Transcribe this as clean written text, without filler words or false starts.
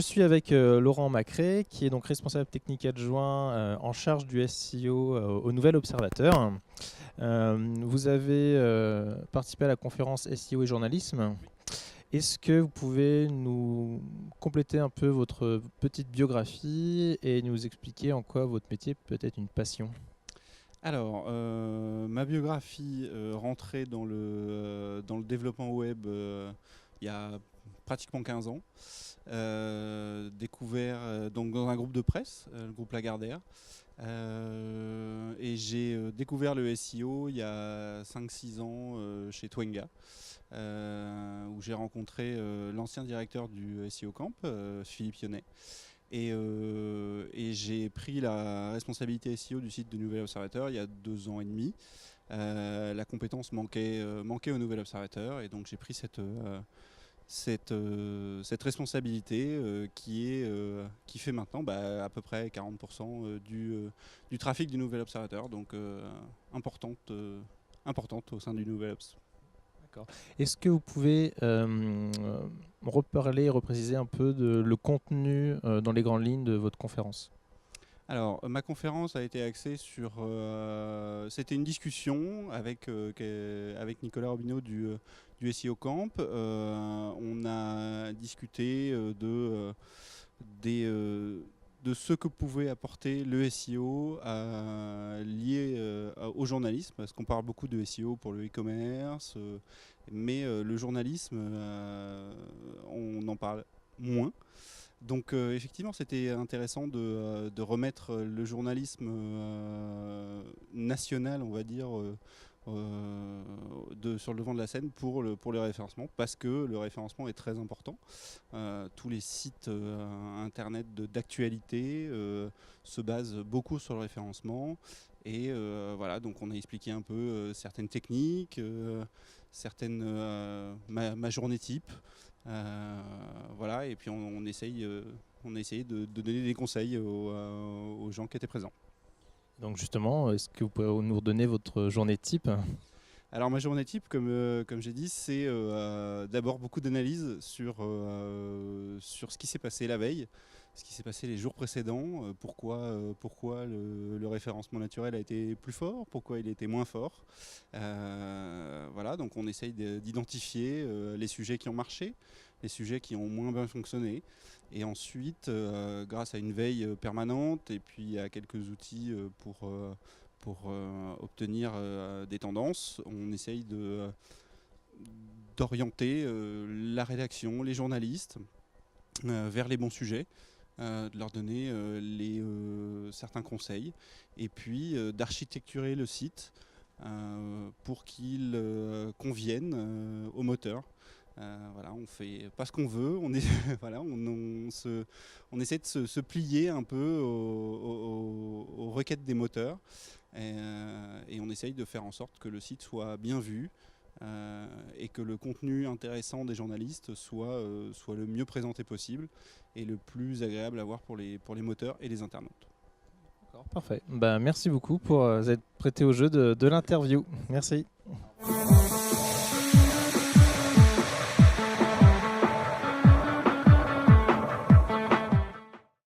suis avec Laurent Macré, qui est donc responsable technique adjoint en charge du SEO au Nouvel Observateur. Vous avez participé à la conférence SEO et journalisme. Est-ce que vous pouvez nous compléter un peu votre petite biographie et nous expliquer en quoi votre métier peut être une passion? Alors, ma biographie rentrait dans le développement web il y a pratiquement 15 ans. Découvert donc dans un groupe de presse, le groupe Lagardère. Et j'ai découvert le SEO il y a 5-6 ans chez Twenga, où j'ai rencontré l'ancien directeur du SEO Camp, Philippe Yonnet. Et j'ai pris la responsabilité SEO du site de Nouvel Observateur il y a 2 ans et demi. La compétence manquait au Nouvel Observateur, et donc j'ai pris cette responsabilité qui fait maintenant à peu près 40% du trafic du Nouvel Observateur, donc importante au sein du Nouvel Obs. D'accord. Est-ce que vous pouvez reparler, repréciser un peu le contenu dans les grandes lignes de votre conférence? Alors, ma conférence a été axée sur... c'était une discussion avec Nicolas Robineau du SEO Camp. On a discuté de ce que pouvait apporter le SEO lié au journalisme, parce qu'on parle beaucoup de SEO pour le e-commerce, mais le journalisme, on en parle moins. Donc effectivement, c'était intéressant de remettre le journalisme national, on va dire, sur le devant de la scène pour le référencement, parce que le référencement est très important. Tous les sites internet d'actualité se basent beaucoup sur le référencement. Et voilà, donc on a expliqué un peu certaines techniques, ma journée type. Voilà, et puis on a essayé de donner des conseils aux gens qui étaient présents. Donc justement, est-ce que vous pouvez nous redonner votre journée type? Alors ma journée type, comme j'ai dit, c'est d'abord beaucoup d'analyse sur ce qui s'est passé la veille, ce qui s'est passé les jours précédents, pourquoi le référencement naturel a été plus fort, pourquoi il était moins fort. Voilà, donc on essaye d'identifier les sujets qui ont marché, les sujets qui ont moins bien fonctionné. Et ensuite, grâce à une veille permanente et puis à quelques outils pour obtenir des tendances, on essaye d'orienter la rédaction, les journalistes vers les bons sujets, de leur donner certains conseils, et puis d'architecturer le site pour qu'il convienne au moteur. Voilà, on fait pas ce qu'on veut, voilà, on essaie de se plier un peu aux requêtes des moteurs, et on essaye de faire en sorte que le site soit bien vu, et que le contenu intéressant des journalistes soit le mieux présenté possible et le plus agréable à voir pour les moteurs et les internautes. D'accord, parfait. Merci beaucoup pour être prêté au jeu de l'interview. Merci.